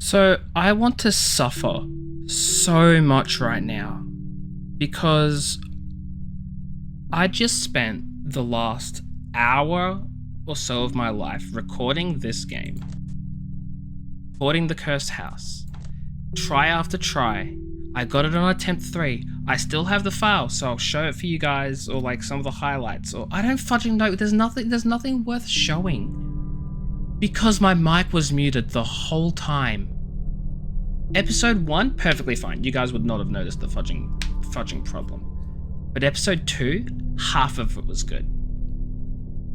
So I want to suffer so much right now because I just spent the last hour or so of my life recording this game, recording the cursed house, try after try. I got it on attempt 3. I still have the file, so I'll show it for you guys, or like some of the highlights, or I don't fudging know. There's nothing worth showing because my mic was muted the whole time. Episode 1, perfectly fine. You guys would not have noticed the fudging problem. But episode 2, half of it was good.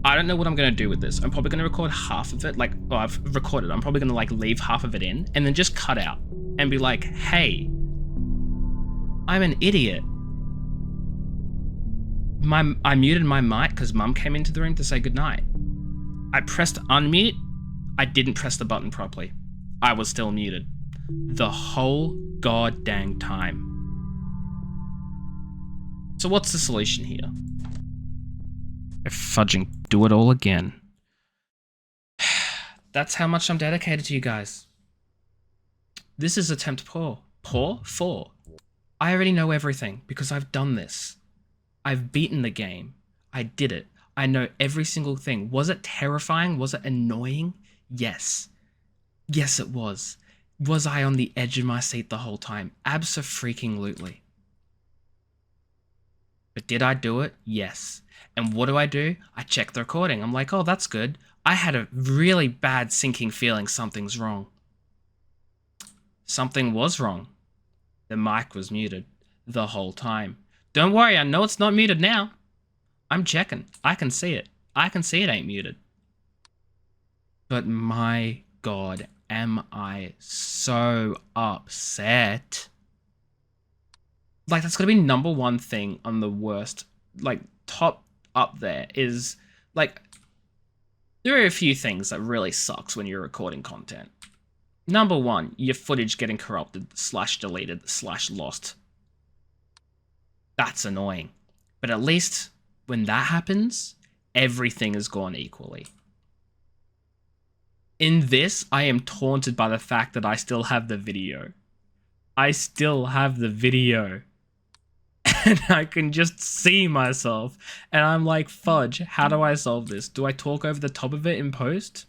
I don't know what I'm going to do with this. I'm probably going to record half of it. I've recorded. I'm probably going to leave half of it in and then just cut out and be like, hey, I'm an idiot. I muted my mic because mum came into the room to say goodnight. I pressed unmute. I didn't press the button properly. I was still muted the whole goddamn time. So what's the solution here? Fudging do it all again. That's how much I'm dedicated to you guys. This is attempt 4. 4? I already know everything because I've done this. I've beaten the game. I did it. I know every single thing. Was it terrifying? Was it annoying? Yes. Yes, it was. Was I on the edge of my seat the whole time? Abso-freaking-lutely. But did I do it? Yes. And what do? I check the recording. I'm like, oh, that's good. I had a really bad sinking feeling something's wrong. Something was wrong. The mic was muted the whole time. Don't worry, I know it's not muted now. I'm checking. I can see it. I can see it ain't muted. But my God, am I so upset. Like, that's gonna be number one thing on the worst, like, top up there is, like, there are a few things that really sucks when you're recording content. Number one, your footage getting corrupted, /deleted, /lost. That's annoying. But at least when that happens, everything is gone equally. In this, I am taunted by the fact that I still have the video. I still have the video. And I can just see myself. And I'm like, fudge, how do I solve this? Do I talk over the top of it in post?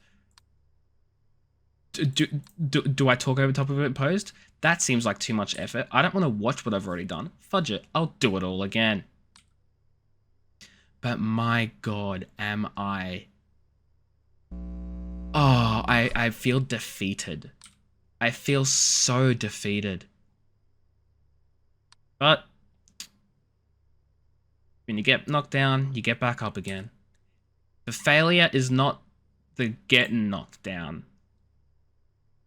Do I talk over top of it in post? That seems like too much effort. I don't want to watch what I've already done. Fudge it. I'll do it all again. But my God, am I... Oh, I feel defeated. I feel so defeated. But when you get knocked down, you get back up again. The failure is not the getting knocked down.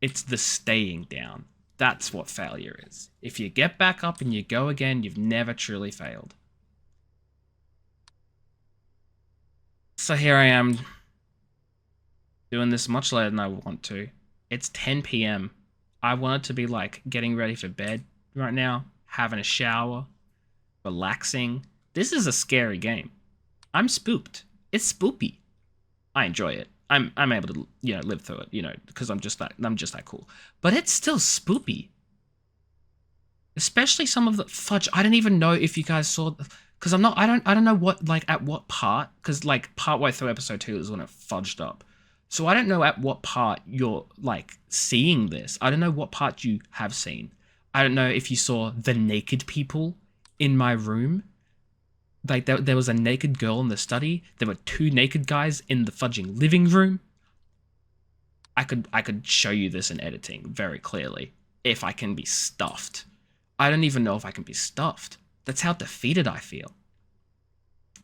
It's the staying down. That's what failure is. If you get back up and you go again, you've never truly failed. So here I am, doing this much later than I want to. It's 10 p.m. I want it to be like getting ready for bed right now, having a shower, relaxing. This is a scary game. I'm spooked. It's spoopy. I enjoy it. I'm able to, live through it, because I'm just that cool. But it's still spoopy. Especially some of the fudge. I don't even know if you guys saw, because I don't know what, at what part, because partway through episode 2 is when it fudged up. So I don't know at what part you're seeing this. I don't know what part you have seen. I don't know if you saw the naked people in my room. There was a naked girl in the study. There were 2 naked guys in the fudging living room. I could show you this in editing very clearly if I can be stuffed. I don't even know if I can be stuffed. That's how defeated I feel.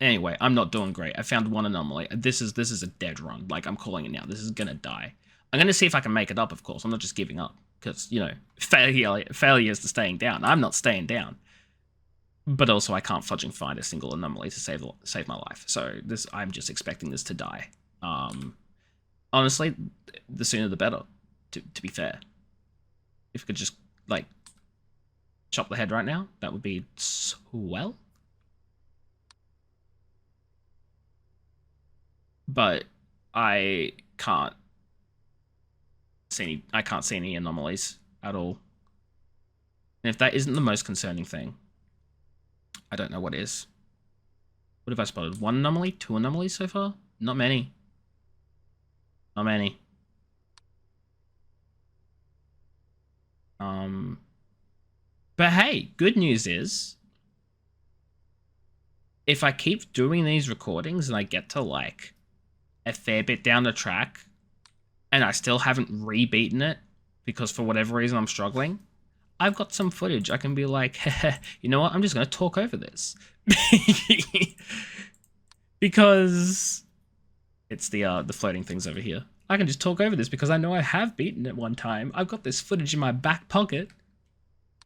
Anyway, I'm not doing great. I found one anomaly. This is a dead run. I'm calling it now. This is gonna die. I'm gonna see if I can make it up, of course. I'm not just giving up. Because, failure is the staying down. I'm not staying down. But also, I can't fudging find a single anomaly to save my life. So I'm just expecting this to die. Honestly, the sooner the better, to be fair. If we could just, chop the head right now, that would be swell. But I can't I can't see any anomalies at all. And if that isn't the most concerning thing, I don't know what is. What have I spotted? 1 anomaly? 2 anomalies so far? Not many. Not many. But hey, good news is, if I keep doing these recordings and I get to like a fair bit down the track and I still haven't re-beaten it because for whatever reason I'm struggling, I've got some footage. I can be like, you know what? I'm just going to talk over this. Because it's the floating things over here. I can just talk over this because I know I have beaten it one time. I've got this footage in my back pocket.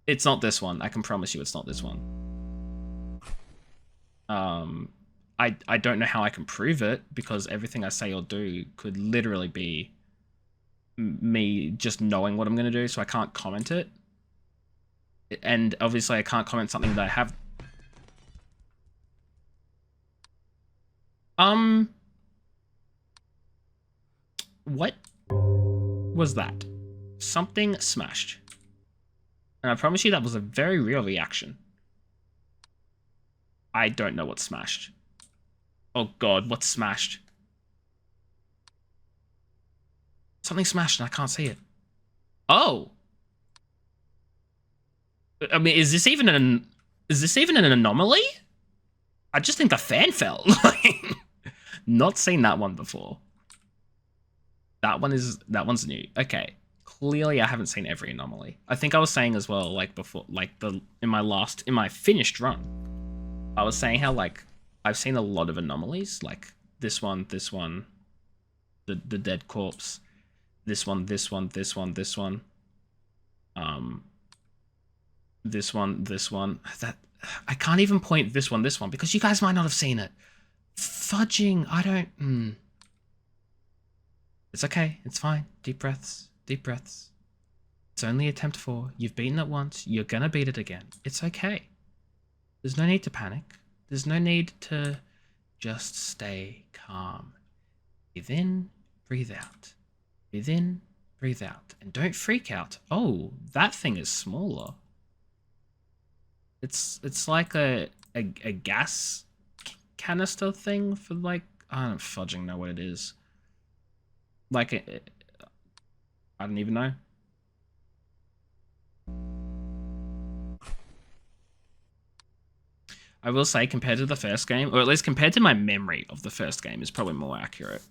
It's not this one. I can promise you it's not this one. I don't know how I can prove it because everything I say or do could literally be me just knowing what I'm going to do, so I can't comment it. And obviously I can't comment something that I have. What was that? Something smashed. And I promise you that was a very real reaction. I don't know what smashed. Oh god, what smashed? Something smashed and I can't see it. Oh! I mean, is this even an anomaly? I just think the fan fell. Not seen that one before. That one's new. Okay. Clearly I haven't seen every anomaly. I think I was saying as well, like before, like in my finished run, I was saying how like I've seen a lot of anomalies, like this one, the dead corpse, this one, this one, this one, this one, that I can't even point this one because you guys might not have seen it. Fudging, I don't. It's okay. It's fine. Deep breaths. Deep breaths. It's only attempt 4. You've beaten it once. You're gonna beat it again. It's okay. There's no need to panic. There's no need to just stay calm. Breathe in, breathe out. Breathe in, breathe out. And don't freak out. Oh, that thing is smaller. It's like a gas canister thing for like, I don't fudging know what it is. Like I don't even know. I will say, compared to the first game, or at least compared to my memory of the first game, is probably more accurate.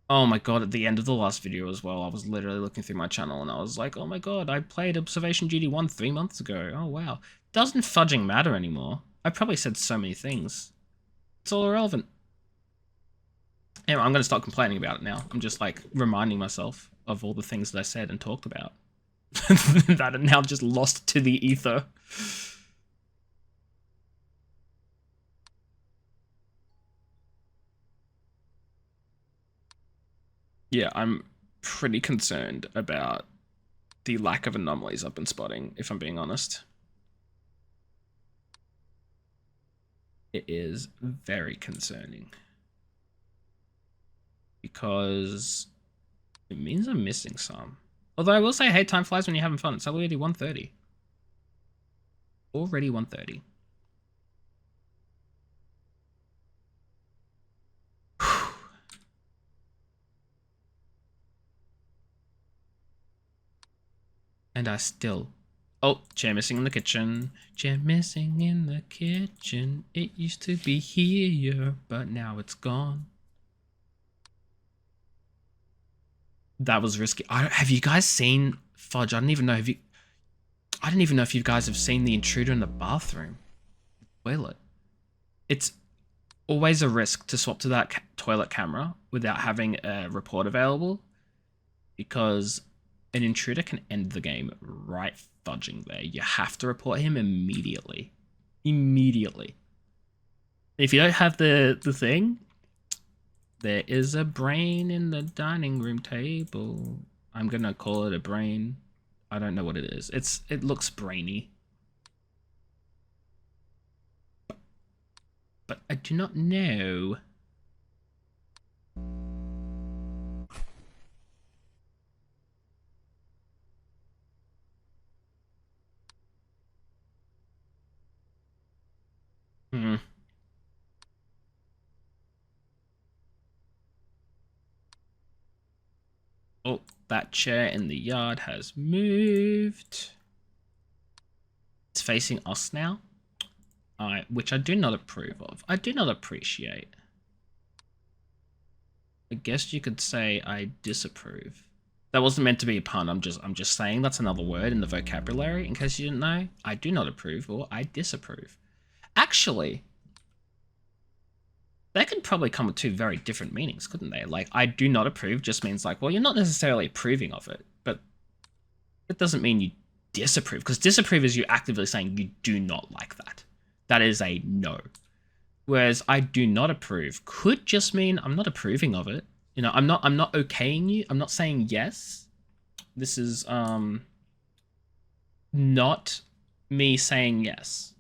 Oh my god, at the end of the last video as well, I was literally looking through my channel and I was like, oh my god, I played Observation Duty 1 3 months ago. Oh wow. Doesn't fudging matter anymore? I probably said so many things. It's all irrelevant. Anyway, I'm going to stop complaining about it now. I'm just like reminding myself of all the things that I said and talked about that are now just lost to the ether. Yeah, I'm pretty concerned about the lack of anomalies I've been spotting, if I'm being honest. It is very concerning. Because it means I'm missing some. Although I will say, hey, time flies when you're having fun. It's already 1:30. Already 1:30. And I still... Oh, chair missing in the kitchen. Chair missing in the kitchen. It used to be here, but now it's gone. That was risky. Have you guys seen Fudge? I don't even know if you guys have seen the intruder in the bathroom. Toilet. It's always a risk to swap to that toilet camera without having a report available, because an intruder can end the game right fudging there. You have to report him immediately. Immediately. If you don't have the thing, there is a brain in the dining room table. I'm gonna call it a brain. I don't know what it is. It looks brainy. But I do not know. Hmm. Oh, that chair in the yard has moved. It's facing us now, which I do not approve of. I do not appreciate. I guess you could say I disapprove. That wasn't meant to be a pun. I'm just saying that's another word in the vocabulary. In case you didn't know, I do not approve or I disapprove. Actually, they could probably come with two very different meanings, couldn't they? Like, I do not approve just means like, well, you're not necessarily approving of it, but it doesn't mean you disapprove, because disapprove is you actively saying you do not like that. That is a no. Whereas I do not approve could just mean I'm not approving of it. You know, I'm not okaying you. I'm not saying yes. This is not me saying yes.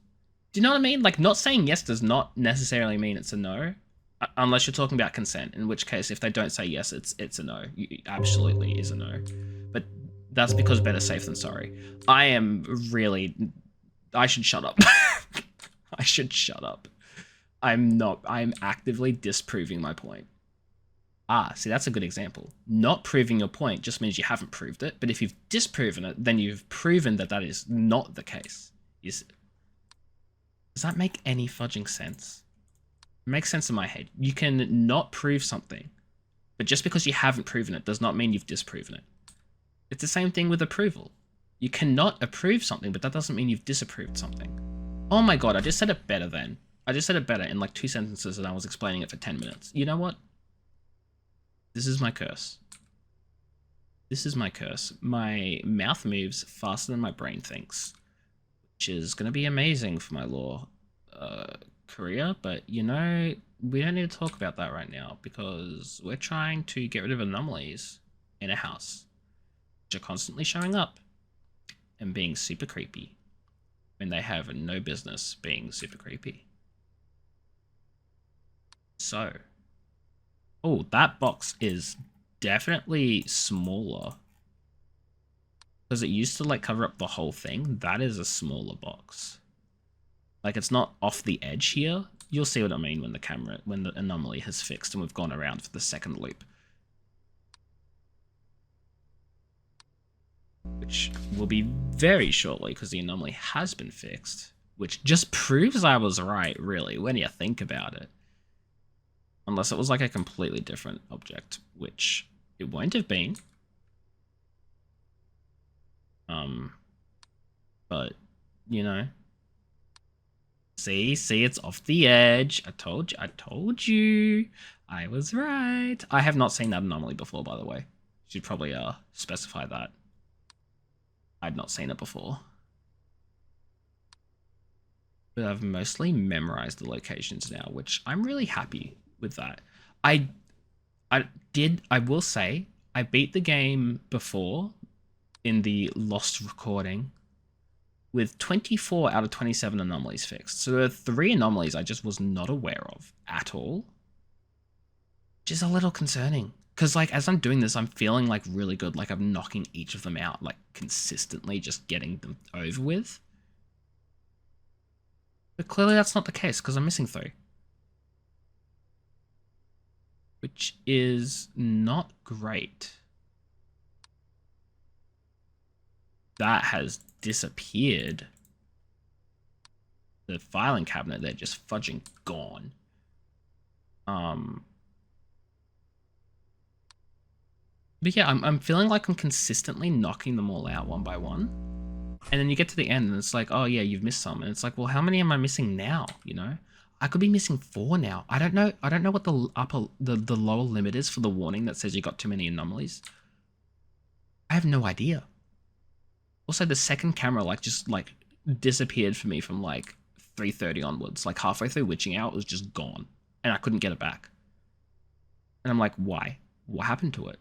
Do you know what I mean? Like, not saying yes does not necessarily mean it's a no, unless you're talking about consent. In which case, if they don't say yes, it's a no. It absolutely is a no. But that's because better safe than sorry. I should shut up. I should shut up. I'm actively disproving my point. See, that's a good example. Not proving your point just means you haven't proved it, but if you've disproven it, then you've proven that that is not the case. Does that make any fudging sense? It makes sense in my head. You can not prove something, but just because you haven't proven it does not mean you've disproven it. It's the same thing with approval. You cannot approve something, but that doesn't mean you've disapproved something. Oh my god, I just said it better then. I just said it better in like 2 sentences and I was explaining it for 10 minutes. You know what? This is my curse. This is my curse. My mouth moves faster than my brain thinks, which is going to be amazing for my law career. But, you know, we don't need to talk about that right now because we're trying to get rid of anomalies in a house, which are constantly showing up and being super creepy when they have no business being super creepy. So, oh, that box is definitely smaller because it used to like cover up the whole thing. That is a smaller box. Like, it's not off the edge here. You'll see what I mean when the anomaly has fixed and we've gone around for the second loop, which will be very shortly because the anomaly has been fixed, which just proves I was right, really, when you think about it. Unless it was like a completely different object, which it won't have been. But, you know. See, it's off the edge. I told you. I was right. I have not seen that anomaly before, by the way. Should probably specify that. I'd not seen it before. But I've mostly memorized the locations now, which I'm really happy with that. I will say, I beat the game before in the lost recording with 24 out of 27 anomalies fixed. So there are 3 anomalies I just was not aware of at all, which is a little concerning. Because, like, as I'm doing this, I'm feeling, like, really good. Like, I'm knocking each of them out, like, consistently, just getting them over with. But clearly that's not the case, because I'm missing 3. Which is not great. That has disappeared. The filing cabinet, they're just fudging gone. But yeah, I'm feeling like I'm consistently knocking them all out one by one. And then you get to the end and it's like, oh yeah, you've missed some. And it's like, well, how many am I missing now? You know? I could be missing 4 now. I don't know what the lower limit is for the warning that says you got too many anomalies. I have no idea. Also, the second camera just disappeared for me from like 3:30 onwards. Like halfway through witching out, it was just gone, and I couldn't get it back. And I'm like, why? What happened to it?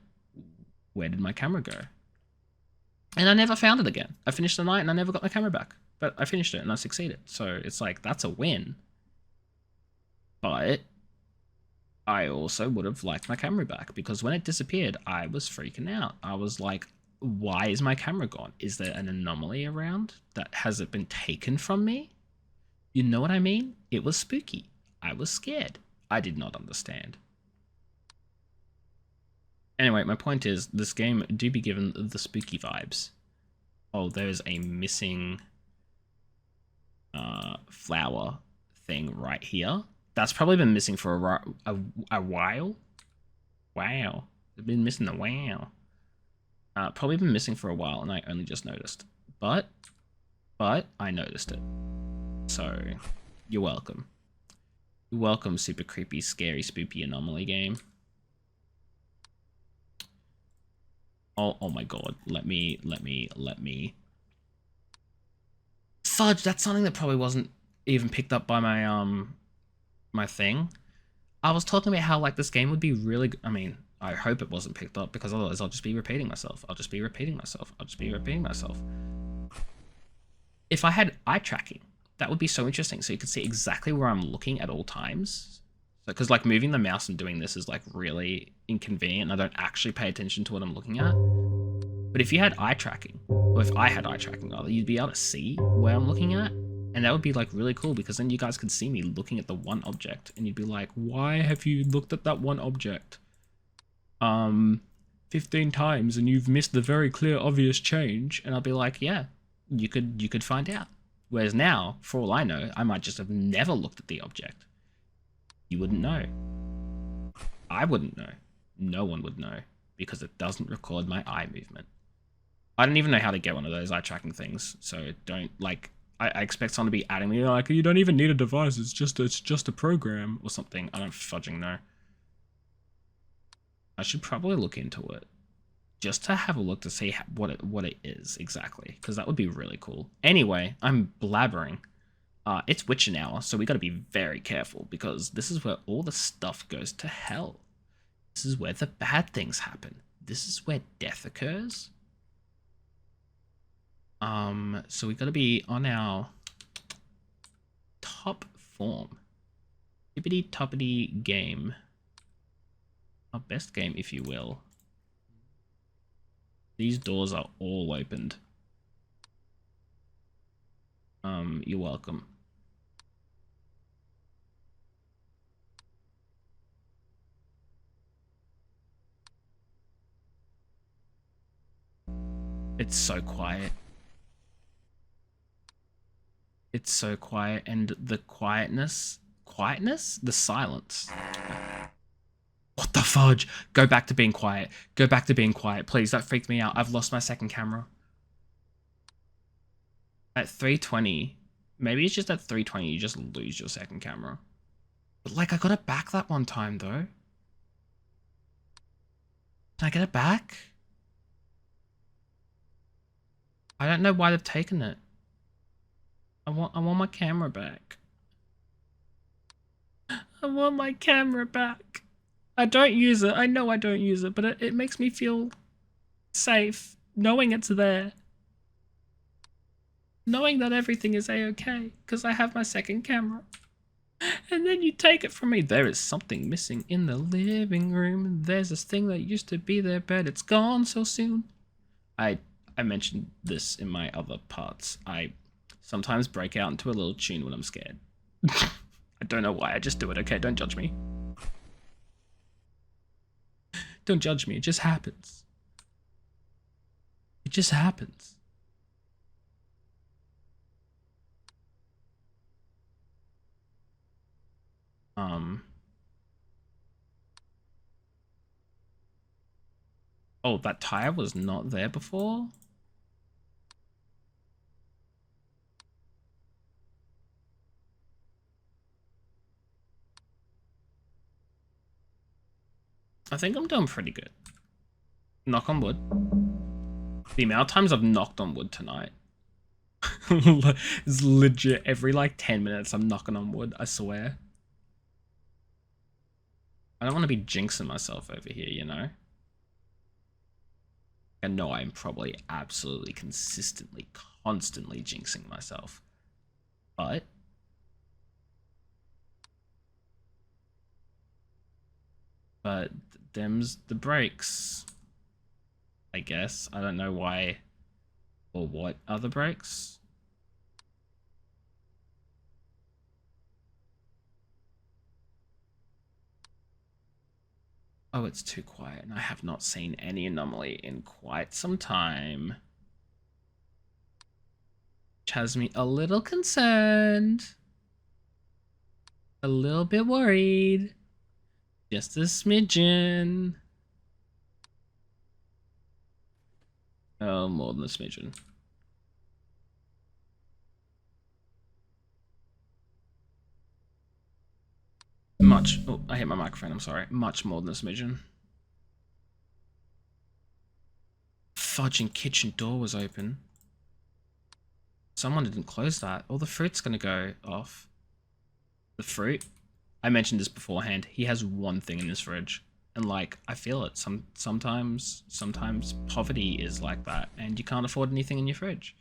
Where did my camera go? And I never found it again. I finished the night and I never got my camera back, but I finished it and I succeeded. So it's like, that's a win. But I also would have liked my camera back because when it disappeared, I was freaking out. I was like, why is my camera gone? Is there an anomaly around? Has it been taken from me? You know what I mean? It was spooky. I was scared. I did not understand. Anyway, my point is, this game do be given the spooky vibes. Oh, there's a missing flower thing right here. That's probably been missing for a while. Wow. It's been missing a wow. Probably been missing for a while, and I only just noticed. But I noticed it. So, you're welcome. You're welcome, super creepy, scary, spooky anomaly game. Oh my god. Let me. Fudge, that's something that probably wasn't even picked up by my, my thing. I was talking about how, like, this game would be really good. I mean, I hope it wasn't picked up, because otherwise I'll just be repeating myself. I'll just be repeating myself. If I had eye tracking, that would be so interesting. So you could see exactly where I'm looking at all times. Because, like, moving the mouse and doing this is, like, really inconvenient, and I don't actually pay attention to what I'm looking at. But if you had eye tracking, or if I had eye tracking rather, you'd be able to see where I'm looking at. And that would be, like, really cool, because then you guys could see me looking at the one object, and you'd be like, why have you looked at that one object 15 times and you've missed the very clear, obvious change? And I'll be like, yeah, you could find out. Whereas now, for all I know, I might just have never looked at the object. You wouldn't know. I wouldn't know. No one would know, because it doesn't record my eye movement. I don't even know how to get one of those eye tracking things, so don't, like, I expect someone to be adding me, like, you don't even need a device, it's just a program or something. I don't fudging know. I should probably look into it, just to have a look to see what it is exactly, because that would be really cool. Anyway, I'm blabbering. It's witching hour, so we got to be very careful, because this is where all the stuff goes to hell. This is where the bad things happen. This is where death occurs. So we got to be on our top form. Tippity toppity game. Our best game, if you will. These doors are all opened. You're welcome. It's so quiet. It's so quiet, and the quietness, the silence. What the fudge? Go back to being quiet. Go back to being quiet, please. That freaked me out. I've lost my second camera. At 320, maybe it's just at 320 you just lose your second camera. But, like, I got it back that one time, though. Can I get it back? I don't know why they've taken it. I want my camera back. I want my camera back. I don't use it. I know I don't use it, but it makes me feel safe knowing it's there. Knowing that everything is a-okay, because I have my second camera. And then you take it from me. There is something missing in the living room. There's this thing that used to be there, but it's gone so soon. I mentioned this in my other parts. I sometimes break out into a little tune when I'm scared. I don't know why, I just do it, okay? Don't judge me. Don't judge me, it just happens. It just happens. Oh, that tire was not there before? I think I'm doing pretty good. Knock on wood. The amount of times I've knocked on wood tonight. It's legit every, like, 10 minutes I'm knocking on wood, I swear. I don't want to be jinxing myself over here, you know? I know I'm probably absolutely consistently, constantly jinxing myself. But them's the breaks, I guess. I don't know why or what are the breaks. Oh, it's too quiet, and I have not seen any anomaly in quite some time. Which has me a little concerned. A little bit worried. Just a smidgen. Oh, more than a smidgen. Much. Oh, I hit my microphone. I'm sorry. Much more than a smidgen. Fudging kitchen door was open. Someone didn't close that. All the fruit's gonna go off. The fruit. I mentioned this beforehand. He has one thing in his fridge, and like I feel it. Sometimes poverty is like that, and you can't afford anything in your fridge.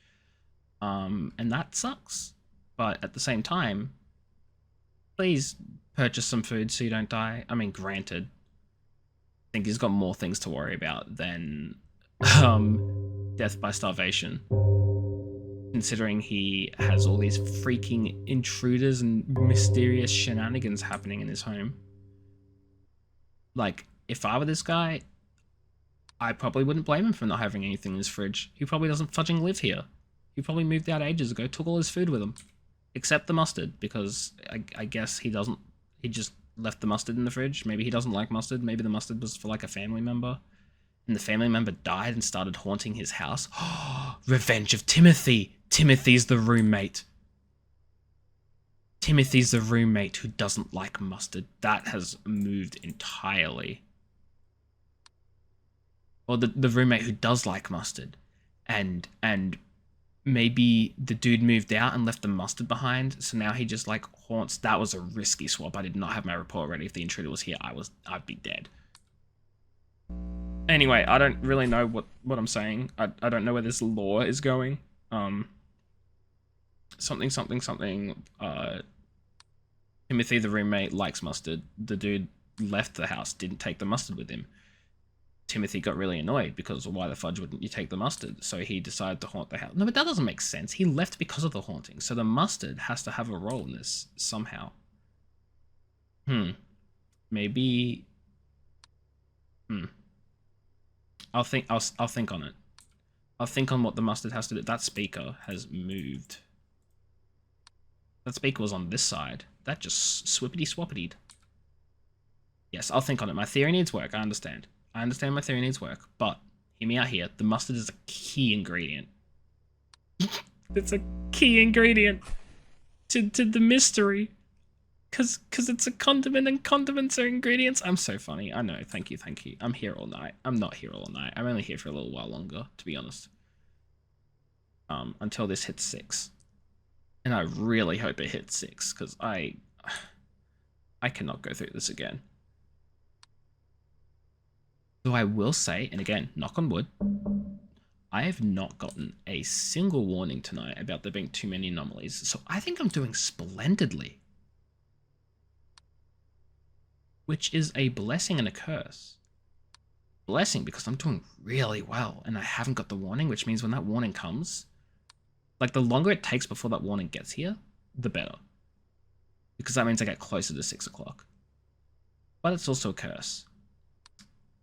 And that sucks. But at the same time, please purchase some food so you don't die. I mean, granted, I think he's got more things to worry about than death by starvation. Considering he has all these freaking intruders and mysterious shenanigans happening in his home. Like, if I were this guy, I probably wouldn't blame him for not having anything in his fridge. He probably doesn't fudging live here. He probably moved out ages ago, took all his food with him. Except the mustard, because I guess he doesn't... He just left the mustard in the fridge. Maybe he doesn't like mustard. Maybe the mustard was for, like, a family member. And the family member died and started haunting his house. Revenge of Timothy! Timothy's the roommate. Timothy's the roommate who doesn't like mustard. That has moved entirely. Or the roommate who does like mustard. And maybe the dude moved out and left the mustard behind, so now he just like haunts. That was a risky swap. I did not have my report ready. If the intruder was here, I'd be dead. Anyway, I don't really know what I'm saying. I don't know where this lore is going. Something. Timothy, the roommate, likes mustard. The dude left the house, didn't take the mustard with him. Timothy got really annoyed because why the fudge wouldn't you take the mustard? So he decided to haunt the house. No, but that doesn't make sense. He left because of the haunting. So the mustard has to have a role in this somehow. Maybe. I'll think on it. I'll think on what the mustard has to do. That speaker has moved. That speaker was on this side. That just swippity swappitied. Yes, I'll think on it. My theory needs work. I understand. I understand my theory needs work, but hear me out here. The mustard is a key ingredient. It's a key ingredient to the mystery. Cause it's a condiment and condiments are ingredients. I'm so funny. I know. Thank you. I'm here all night. I'm not here all night. I'm only here for a little while longer, to be honest. Until this hits 6. And I really hope it hits 6, because I cannot go through this again. Though I will say, and again, knock on wood, I have not gotten a single warning tonight about there being too many anomalies, so I think I'm doing splendidly. Which is a blessing and a curse. Blessing because I'm doing really well, and I haven't got the warning, which means when that warning comes, like the longer it takes before that warning gets here, the better. Because that means I get closer to 6 o'clock. But it's also a curse.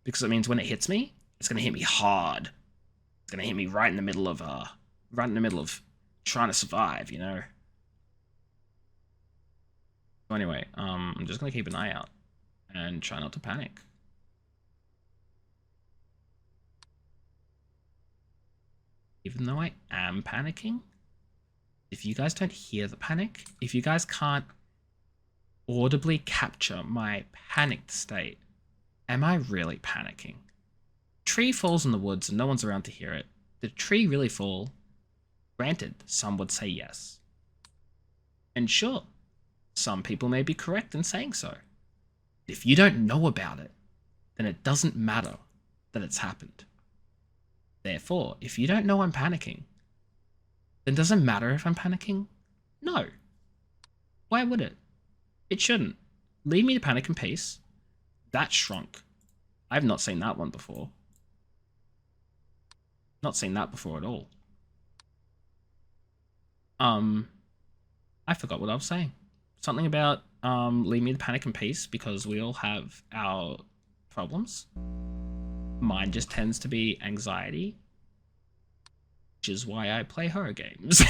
Because it means when it hits me, it's going to hit me hard. It's going to hit me right in the middle of trying to survive, you know? So anyway, I'm just going to keep an eye out and try not to panic. Even though I am panicking, if you guys don't hear the panic, if you guys can't audibly capture my panicked state, am I really panicking? Tree falls in the woods and no one's around to hear it. Did the tree really fall? Granted, some would say yes. And sure, some people may be correct in saying so. If you don't know about it, then it doesn't matter that it's happened. Therefore, if you don't know I'm panicking, then does it matter if I'm panicking? No. Why would it? It shouldn't. Leave me to panic in peace. That shrunk. I've not seen that one before. Not seen that before at all. I forgot what I was saying. Something about leave me to panic in peace because we all have our problems. Mine just tends to be anxiety, which is why I play horror games.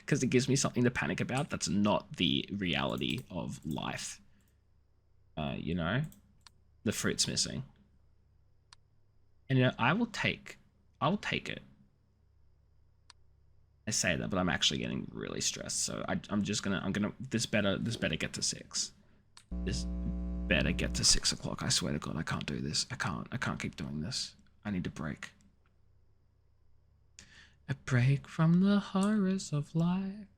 Because it gives me something to panic about that's not the reality of life. You know? The fruit's missing. And you know, I'll take it. I say that, but I'm actually getting really stressed. So this better get to 6. This better get to 6 o'clock. I swear to God, I can't do this. I can't keep doing this. I need a break. A break from the horrors of life.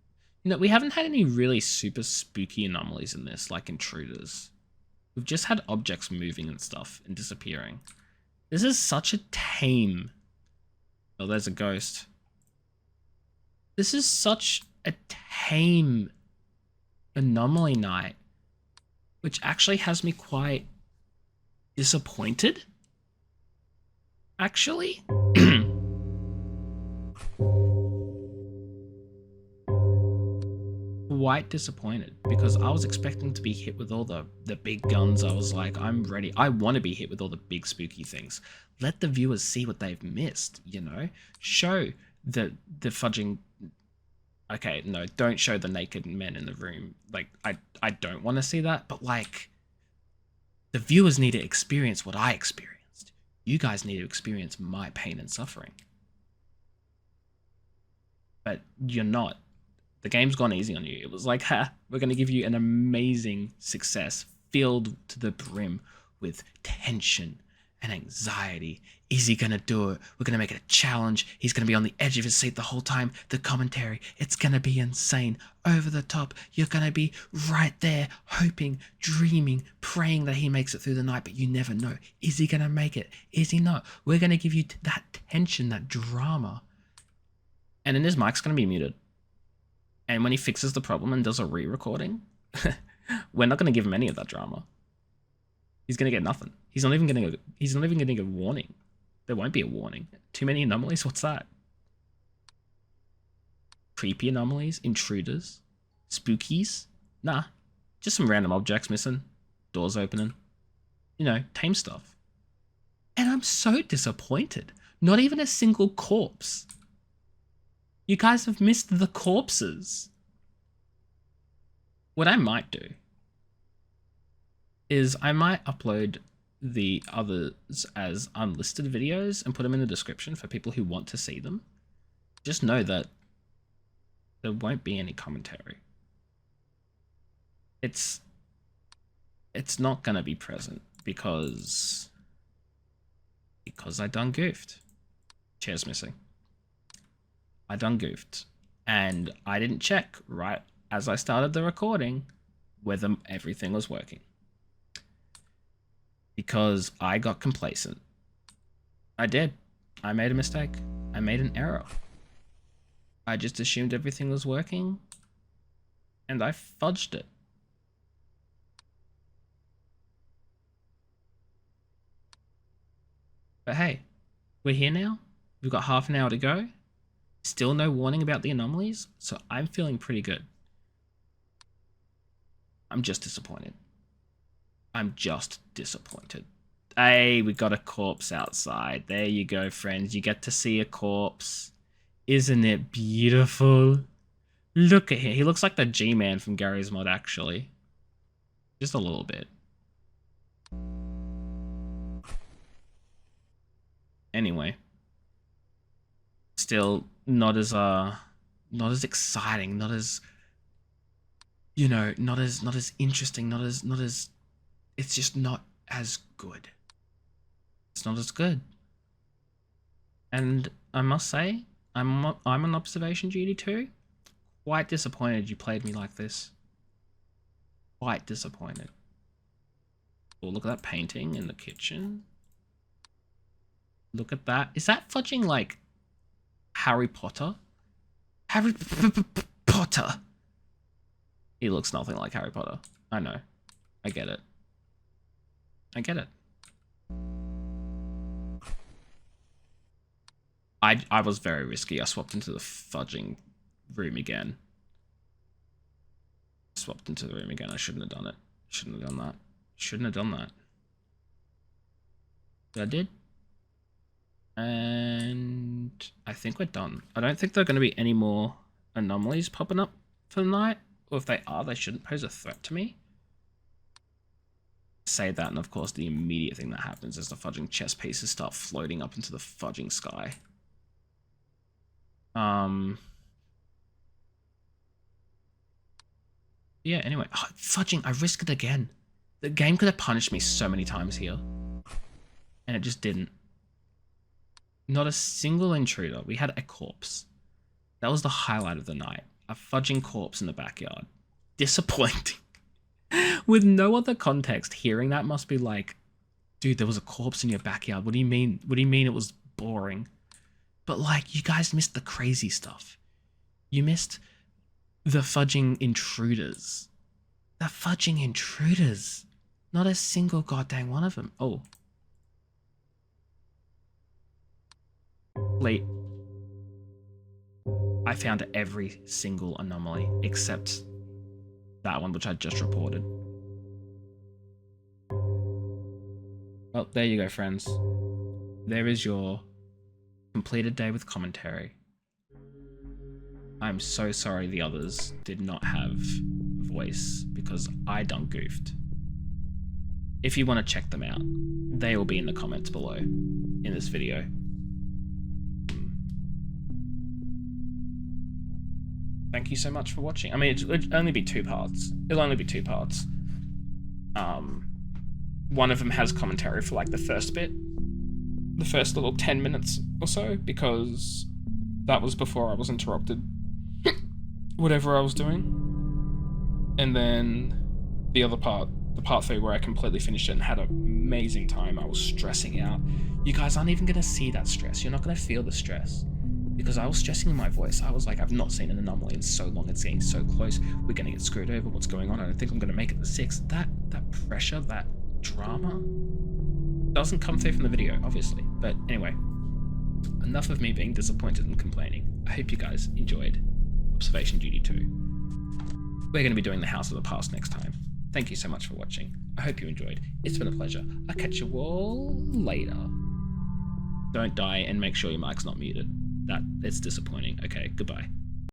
You know, we haven't had any really super spooky anomalies in this, like intruders. We've just had objects moving and stuff and disappearing. This is such a tame... Oh, there's a ghost. This is such a tame anomaly night, which actually has me quite disappointed. Actually. Quite disappointed, because I was expecting to be hit with all the big guns. I was like, I'm ready. I want to be hit with all the big spooky things. Let the viewers see what they've missed, you know? Show the fudging... Okay, no, don't show the naked men in the room. Like, I don't want to see that, but like, the viewers need to experience what I experienced. You guys need to experience my pain and suffering. But you're not. The game's gone easy on you. It was like, ha, we're going to give you an amazing success filled to the brim with tension and anxiety. Is he going to do it? We're going to make it a challenge. He's going to be on the edge of his seat the whole time. The commentary, it's going to be insane. Over the top. You're going to be right there, hoping, dreaming, praying that he makes it through the night, but you never know. Is he going to make it? Is he not? We're going to give you that tension, that drama. And then his mic's going to be muted. And when he fixes the problem and does a re-recording, we're not going to give him any of that drama. He's going to get nothing. He's not even going to get a warning. There won't be a warning. Too many anomalies? What's that? Creepy anomalies? Intruders? Spookies? Nah. Just some random objects missing. Doors opening. You know, tame stuff. And I'm so disappointed. Not even a single corpse. You guys have missed the corpses. What I might do is I might upload the others as unlisted videos and put them in the description for people who want to see them. Just know that there won't be any commentary. It's not gonna be present because I done goofed. Chair's missing. I done goofed, and I didn't check right as I started the recording whether everything was working, because I got complacent. I did. I made a mistake. I made an error. I just assumed everything was working, and I fudged it. But hey, we're here now. We've got half an hour to go. Still no warning about the anomalies, so I'm feeling pretty good. I'm just disappointed. I'm just disappointed. Hey, we got a corpse outside. There you go, friends. You get to see a corpse. Isn't it beautiful? Look at him. He looks like the G-Man from Gary's Mod, actually. Just a little bit. Anyway. Still not as exciting, not as, you know, not as interesting, not as it's just not as good. It's not as good. And I must say, I'm on observation duty too. Quite disappointed you played me like this. Quite disappointed. Oh, look at that painting in the kitchen. Look at that. Is that fudging like Harry Potter? Harry Potter. He looks nothing like Harry Potter. I know. I get it. I get it. I was very risky. I swapped into the fudging room again. Swapped into the room again. I shouldn't have done it. Shouldn't have done that. Shouldn't have done that. I did. And I think we're done. I don't think there are going to be any more anomalies popping up for the night. Or if they are, they shouldn't pose a threat to me. Say that, and of course the immediate thing that happens is the fudging chess pieces start floating up into the fudging sky. Yeah, anyway. Oh, fudging, I risked it again. The game could have punished me so many times here. And it just didn't. Not a single intruder. We had a corpse. That was the highlight of the night. A fudging corpse in the backyard. Disappointing. With no other context, hearing that must be like, dude, there was a corpse in your backyard. What do you mean? What do you mean it was boring? But like, you guys missed the crazy stuff. You missed the fudging intruders. The fudging intruders. Not a single goddamn one of them. Oh. Late. I found every single anomaly except that one, which I just reported. Well, there you go, friends. There is your completed day with commentary. I'm so sorry the others did not have a voice because I done goofed. If you want to check them out, they will be in the comments below in this video. Thank you so much for watching. I mean, it'll only be 2 parts. It'll only be 2 parts. One of them has commentary for like the first bit. The first little 10 minutes or so, because that was before I was interrupted. Whatever I was doing. And then the other part, the part 3 where I completely finished it and had an amazing time. I was stressing out. You guys aren't even going to see that stress. You're not going to feel the stress. Because I was stressing in my voice. I was like, I've not seen an anomaly in so long. It's getting so close. We're going to get screwed over. What's going on? I don't think I'm going to make it to 6. That pressure, that drama doesn't come through from the video, obviously. But anyway, enough of me being disappointed and complaining. I hope you guys enjoyed Observation Duty 2. We're going to be doing the House of the Past next time. Thank you so much for watching. I hope you enjoyed. It's been a pleasure. I'll catch you all later. Don't die and make sure your mic's not muted. It's disappointing. Okay, goodbye.